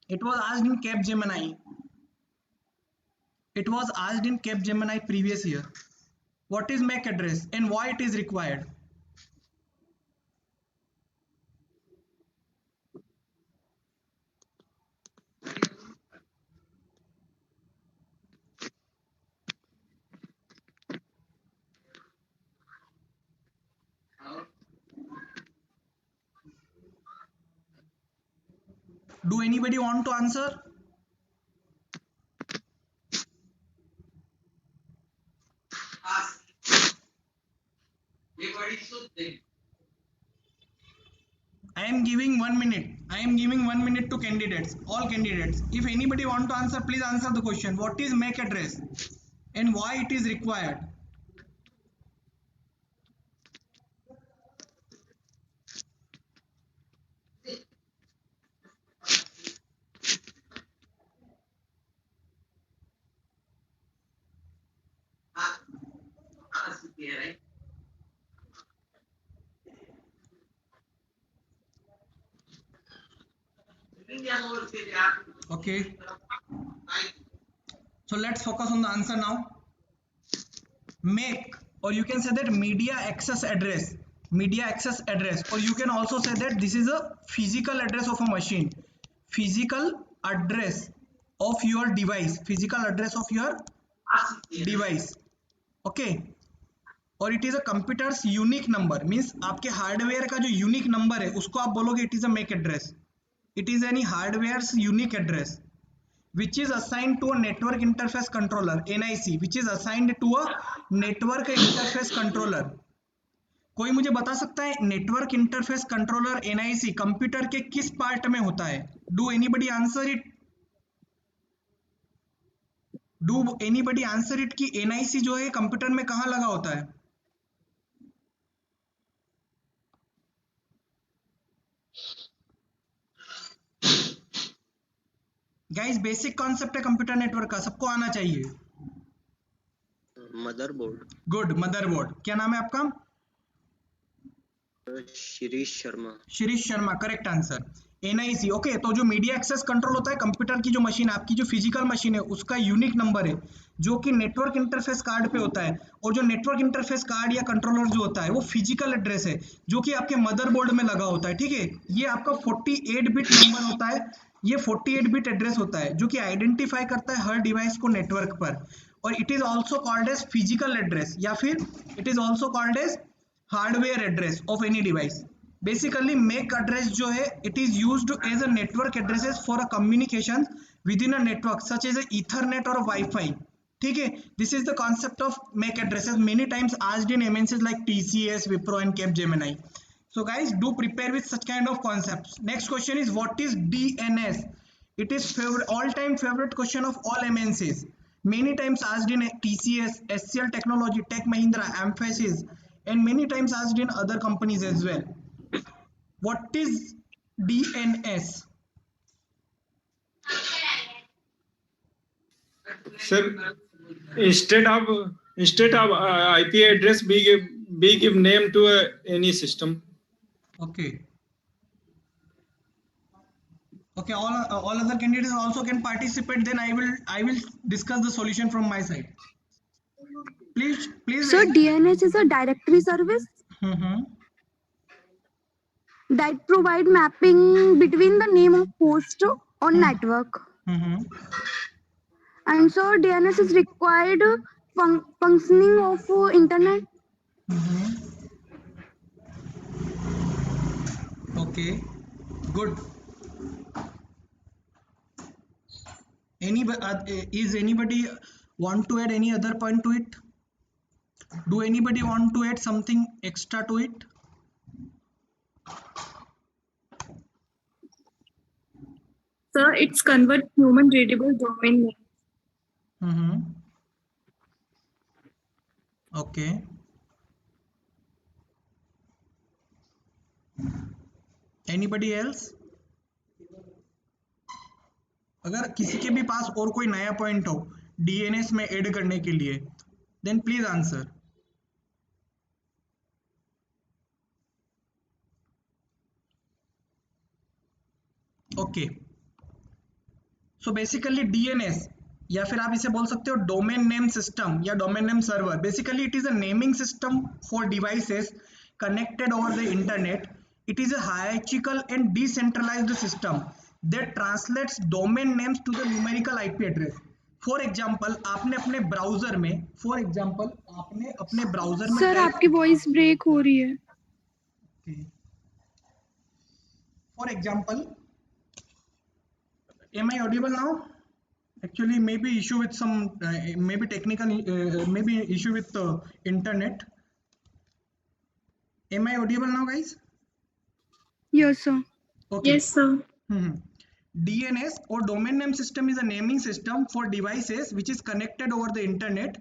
It was asked in Capgemini. It was asked in Capgemini previous year. What is MAC address and why it is required? Do anybody want to answer? I am giving 1 minute. I am giving 1 minute to candidates, all candidates. If anybody want to answer, please answer the question. What is MAC address and why it is required? Okay, so let's focus on the answer now. MAC, or you can say that media access address, or you can also say that this is a physical address of a machine, physical address of your device, okay, और it is a computer's unique number, means आपके hardware का जो unique number है उसको आप बोलोगे it is a MAC address. It is any hardware unique address which is assigned to a network interface controller, NIC, which is assigned to a network interface controller. कोई मुझे बता सकता है network interface controller NIC computer के किस part में होता है? डू एनीबडी आंसर इट कि NIC जो है कंप्यूटर में कहां लगा होता है? गाइस बेसिक कॉन्सेप्ट है कंप्यूटर नेटवर्क का, सबको आना चाहिए. मदरबोर्ड. Good, motherboard. क्या नाम है आपका? Shirish Sharma, correct answer. NIC. Okay, तो जो मीडिया एक्सेस कंट्रोल होता है कंप्यूटर की जो मशीन, आपकी जो फिजिकल मशीन है उसका यूनिक नंबर है जो कि नेटवर्क इंटरफेस कार्ड पे होता है, और जो नेटवर्क इंटरफेस कार्ड या कंट्रोलर जो होता है वो फिजिकल एड्रेस है जो कि आपके मदरबोर्ड में लगा होता है. ठीक है, ये आपका 48 बिट नंबर होता है, ये 48 बिट एड्रेस होता है जो कि आइडेंटिफाई करता है हर डिवाइस को नेटवर्क पर, और it is also called as physical address या फिर it is also called as hardware address of any device. Basically MAC address जो है it is used as a network addresses for a communication within a network such as Ethernet और WiFi. ठीक है, this is the concept of MAC addresses many times asked in MNCs like TCS, Wipro and Capgemini. So guys, do prepare with such kind of concepts. Next question is, what is DNS? It is all-time favorite question of all MNCs. Many times asked in TCS, SCL Technology, Tech Mahindra, Mphasis, and many times asked in other companies as well. What is DNS? Sir, instead of IP address, we give name to any system. Okay. Okay, all other candidates also can participate. Then I will discuss the solution from my side. Please. So DNS is a directory service Mm-hmm. that provide mapping between the name of host on network. Mm-hmm. And so DNS is required functioning of internet. Mm-hmm. Okay, good. Is anybody want to add any other point to it? Do anybody want to add something extra to it? Sir, it's convert human readable domain name. Mm-hmm. Okay. Anybody else? अगर किसी के भी पास और कोई नया point हो, DNS में add करने के लिए? Then please answer. Okay. So basically DNS या फिर आप इसे बोल सकते हो डोमेन नेम सिस्टम या domain name server. Basically it is a naming system for devices connected over the internet. It is a hierarchical and decentralized system that translates domain names to the numerical IP address. For example आपने अपने browser में sir आपकी voice break हो रही है. For example, am I audible now? Actually maybe issue with some maybe technical maybe issue with internet. Am I audible now, guys? Yes sir. Okay. Yes, sir. DNS or domain name system is a naming system for devices which is connected over the internet.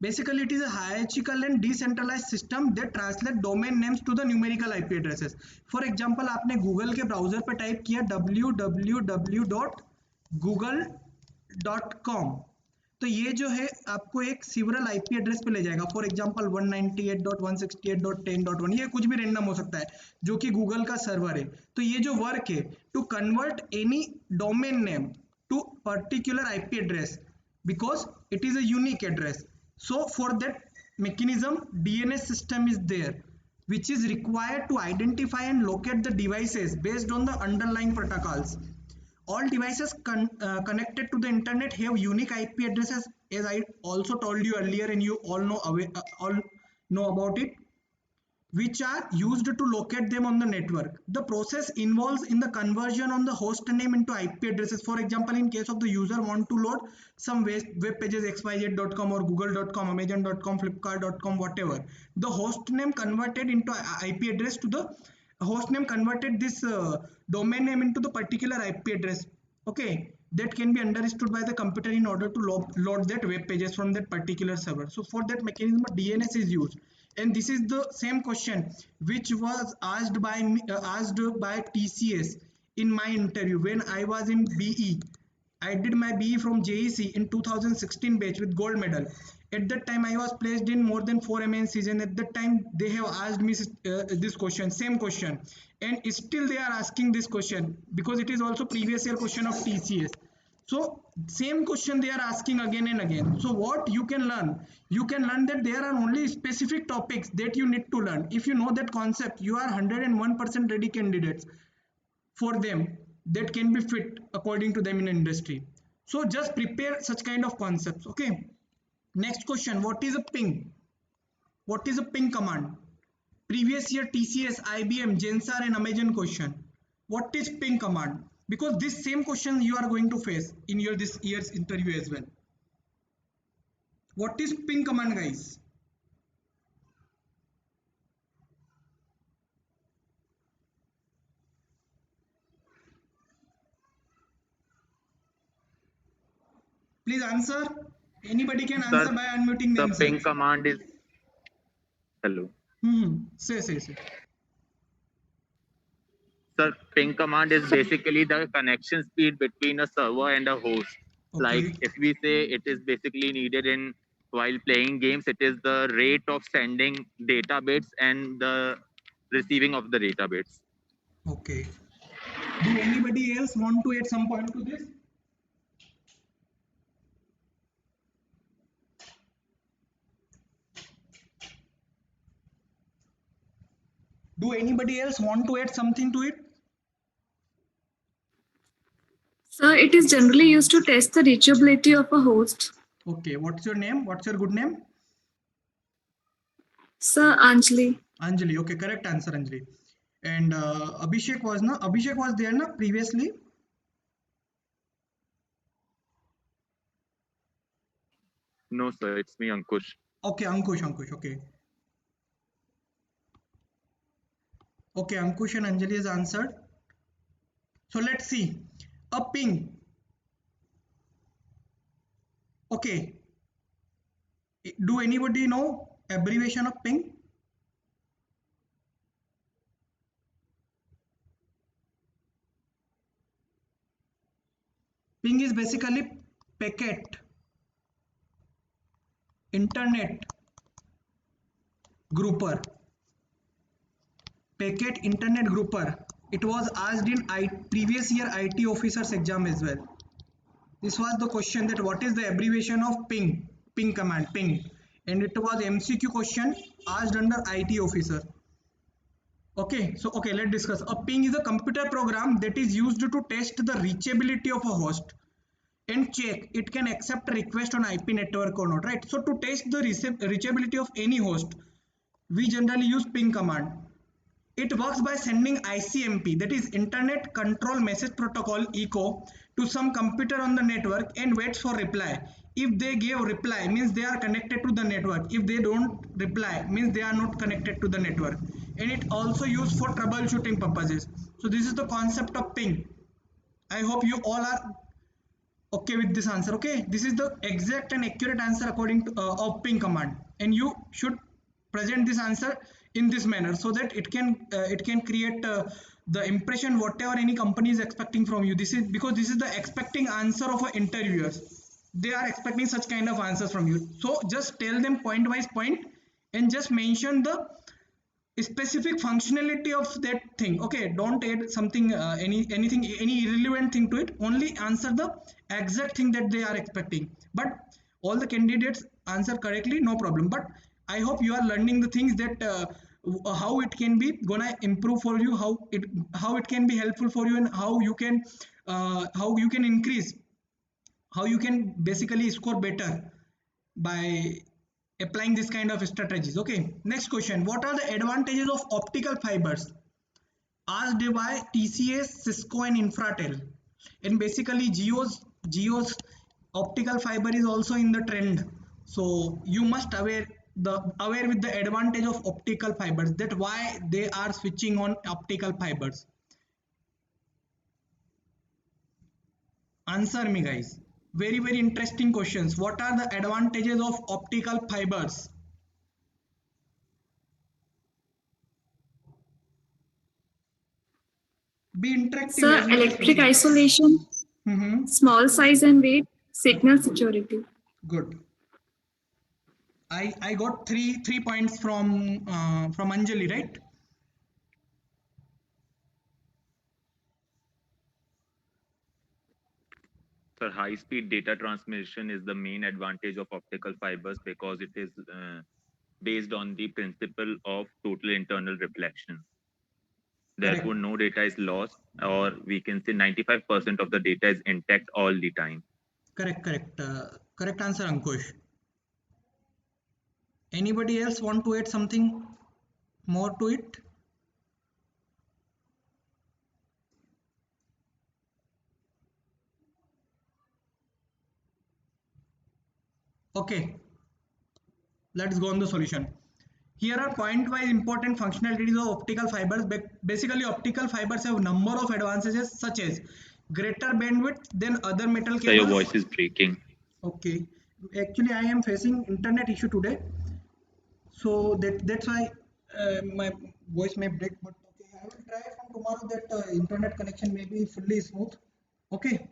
Basically it is a hierarchical and decentralized system that translate domain names to the numerical IP addresses. For example, आपने Google के browser पर type किया www.google.com, तो ये जो है आपको एक सीवरल आईपी एड्रेस पे ले जाएगा. फॉर एग्जांपल 198.168.10.1, ये कुछ भी रैंडम हो सकता है जो कि गूगल का सर्वर है. तो ये जो वर्क है to convert any domain name to particular IP address because it is a unique address. So for that mechanism, DNS system is there, which is required to identify and locate the devices based on the underlying protocols. All devices connected to the internet have unique IP addresses, as I also told you earlier, and you all know about it, which are used to locate them on the network. The process involves in the conversion on the host name into IP addresses. For example, in case of the user want to load some web pages, xyz.com or google.com, amazon.com, flipkart.com, whatever, the host name converted into IP address to the host name converted this domain name into the particular IP address. Okay, that can be understood by the computer in order to load that web pages from that particular server. So for that mechanism, DNS is used. And this is the same question which was asked by me, TCS in my interview when I was in BE. I did my BE from JEC in 2016 batch with gold medal. At that time I was placed in more than 4 MNCs, and at that time they have asked me this question, same question, and still they are asking this question because it is also previous year question of TCS. So same question they are asking again and again. So what you can learn that there are only specific topics that you need to learn. If you know that concept, you are 101% ready candidates for them that can be fit according to them in industry. So just prepare such kind of concepts. Okay, next question, what is a ping? What is a ping command? Previous year TCS, IBM, Gensar and Amazon question. What is ping command? Because this same question you are going to face in your this year's interview as well. What is ping command, guys? Please answer. Anybody can answer by unmuting themselves. The ping command is hello. Say. Sir, ping command is basically the connection speed between a server and a host. Okay. Like if we say it is basically needed in while playing games, it is the rate of sending data bits and the receiving of the data bits. Okay. Do anybody else want to add some point to this? Do anybody else want to add something to it? Sir, it is generally used to test the reachability of a host. Okay, what's your name? What's your good name? Sir, Anjali. Anjali, okay, correct answer, Anjali. And Abhishek was there na previously? No, sir, it's me, Ankush. Okay, Ankush, okay. Okay, Ankush and Anjali has answered. So let's see. A ping. Okay. Do anybody know abbreviation of ping? Ping is basically packet. internet grouper. Packet internet grouper. It was asked in previous year IT officers exam as well. This was the question that what is the abbreviation of ping? Ping command, ping. And it was MCQ question asked under IT officer. Okay, so okay, let's discuss. A ping is a computer program that is used to test the reachability of a host and check it can accept a request on IP network or not, right? So to test the reachability of any host, we generally use ping command. It works by sending ICMP, that is Internet Control Message Protocol (ICO) to some computer on the network and waits for reply. If they give reply, means they are connected to the network. If they don't reply, means they are not connected to the network. And it also used for troubleshooting purposes. So this is the concept of ping. I hope you all are okay with this answer. Okay, this is the exact and accurate answer according to of ping command, and you should present this answer in this manner so that it can create the impression whatever any company is expecting from you. This is because this is the expecting answer of interviewers. They are expecting such kind of answers from you, so just tell them point wise point and just mention the specific functionality of that thing. Okay, don't add something any irrelevant thing to it, only answer the exact thing that they are expecting. But all the candidates answer correctly, no problem. But I hope you are learning the things that how it can be gonna improve for you, how it can be helpful for you, and how you can increase, how you can basically score better by applying this kind of strategies. Okay, next question. What are the advantages of optical fibers? Asked by TCS, Cisco and Infratel. And basically Geo's optical fiber is also in the trend, so you must aware with the advantage of optical fibers, that why they are switching on optical fibers. Answer me guys. Very very interesting questions. What are the advantages of optical fibers? Be interactive Sir, as much as electric possible. isolation, small size and weight, signal security. Good. I got three points from Anjali, right? So high speed data transmission is the main advantage of optical fibers because it is based on the principle of total internal reflection. Therefore, Correct. no data is lost, or we can say 95% of the data is intact all the time. Correct. Correct answer, Ankush. Anybody else want to add something more to it? Okay, let's go on the solution. Here are point-wise important functionalities of optical fibers. Basically, optical fibers have number of advantages such as greater bandwidth than other metal So your cables. voice is breaking. Okay, actually I am facing internet issue today, so that's why my voice may break. But okay, I will try from tomorrow that internet connection may be fully smooth. Okay.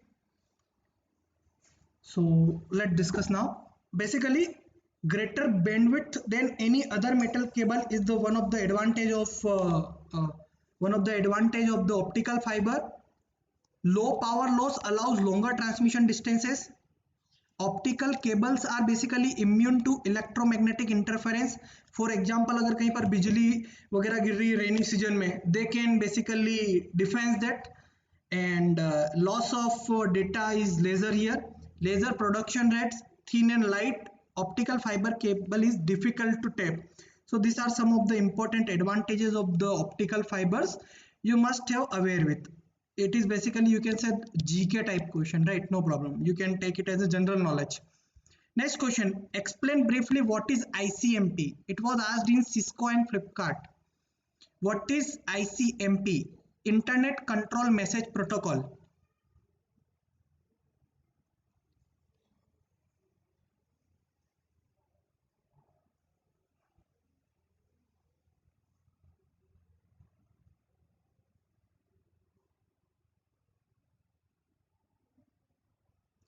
So let's discuss now. Basically, greater bandwidth than any other metal cable is the one of the advantage of the optical fiber. Low power loss allows longer transmission distances. Optical cables are basically immune to electromagnetic interference. For example, अगर कहीं पर बिजली वगैरह गिर रही है rainy season में, they can basically defend that. And loss of data is laser here. Laser production rates, thin and light. Optical fiber cable is difficult to tap. So these are some of the important advantages of the optical fibers you must have aware with. It is basically, you can say, GK type question, right? No problem, you can take it as a general knowledge. Next question. Explain briefly what is ICMP. It was asked in Cisco and Flipkart. What is ICMP? Internet Control Message Protocol.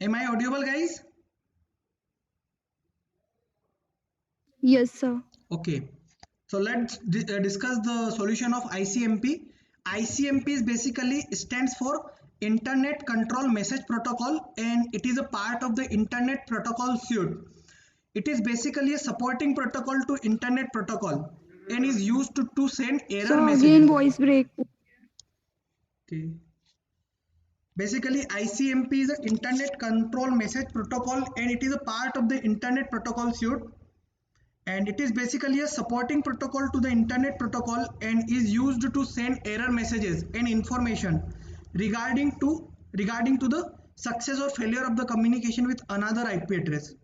Am I audible, guys? Yes, sir. Okay, so let's discuss the solution of ICMP. ICMP is basically stands for Internet Control Message Protocol, and it is a part of the Internet Protocol suite. It is basically a supporting protocol to Internet Protocol and is used to send error So messages. again voice break. Okay. Basically, ICMP is an Internet Control Message Protocol, and it is a part of the Internet Protocol suite. And it is basically a supporting protocol to the Internet Protocol and is used to send error messages and information regarding to the success or failure of the communication with another IP address.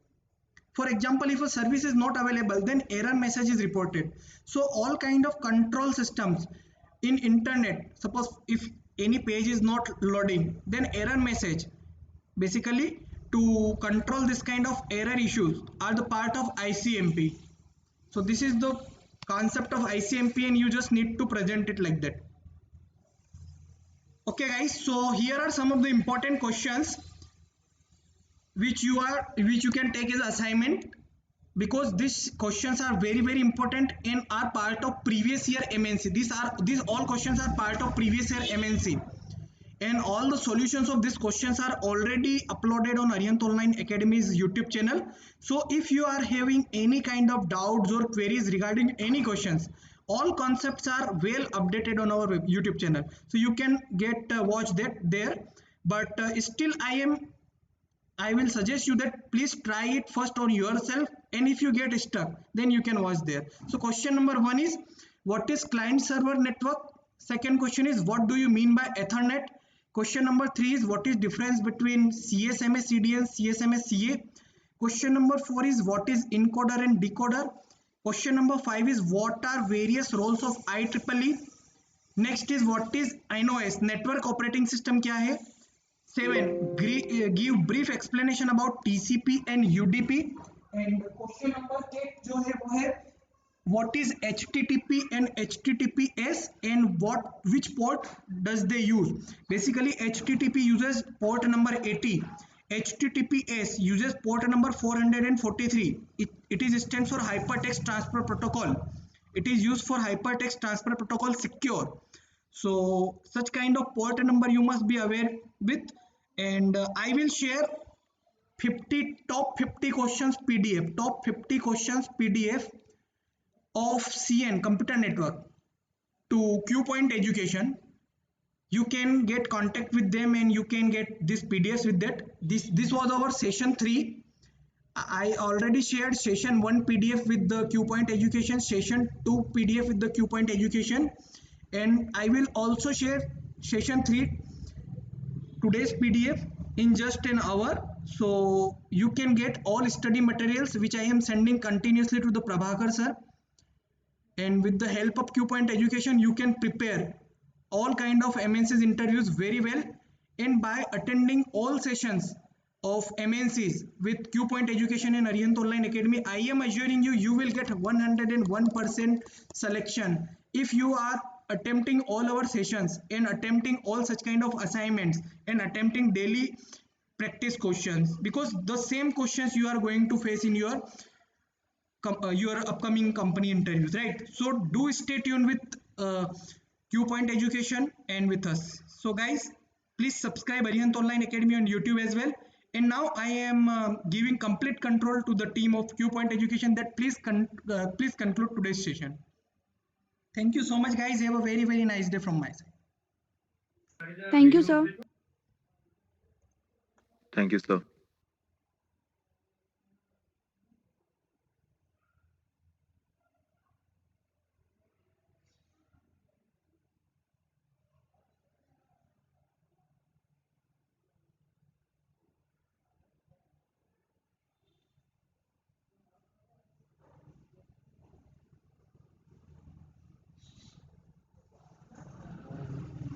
For example, if a service is not available, then error message is reported. So all kind of control systems in internet, suppose if any page is not loading, then error message basically to control this kind of error issues are the part of ICMP. So this is the concept of ICMP, and you just need to present it like that. Okay guys, so here are some of the important questions which you can take as assignment, because these questions are very important and are part of previous year MNC. These all questions are part of previous year MNC, and all the solutions of these questions are already uploaded on Arihant Online Academy's YouTube channel. So if you are having any kind of doubts or queries regarding any questions, all concepts are well updated on our YouTube channel, so you can get watch that there. But still I will suggest you that please try it first on yourself, and if you get stuck, then you can watch there. So question number 1 is, what is client server network? Second question is, what do you mean by Ethernet? Question number 3 is, what is difference between CSMA-CD and CSMA-CA? Question number 4 is, what is encoder and decoder? Question number 5 is, what are various roles of IEEE? Next is, what is INOS? Network operating system क्या है? 7. Give brief explanation about TCP and UDP. And question number 8 जो है वो है, what is HTTP and HTTPS and which port does they use? Basically HTTP uses port number 80, HTTPS uses port number 443. It is stands for Hypertext Transfer Protocol. It is used for Hypertext Transfer Protocol secure. So such kind of port number you must be aware with. And I will share top 50 questions PDF of CN computer network to QPoint Education. You can get contact with them and you can get this PDFs with that. This was our session 3. I already shared session 1 PDF with the QPoint Education, session 2 PDF with the QPoint Education, and I will also share session 3 today's PDF in just an hour. So you can get all study materials which I am sending continuously to the Prabhakar sir, and with the help of QPoint Education you can prepare all kind of MNCs interviews very well. And by attending all sessions of MNCs with QPoint Education and Arihant Online Academy, I am assuring you, you will get 101% selection if you are attempting all our sessions and attempting all such kind of assignments and attempting daily practice questions, because the same questions you are going to face in your upcoming company interviews, right? So do stay tuned with QPoint Education and with us. So guys, please subscribe Arihant Online Academy on YouTube as well. And now I am giving complete control to the team of QPoint Education that please conclude today's session. Thank you so much guys. Have a very nice day from my side. Thank you, sir. Thank you, sir.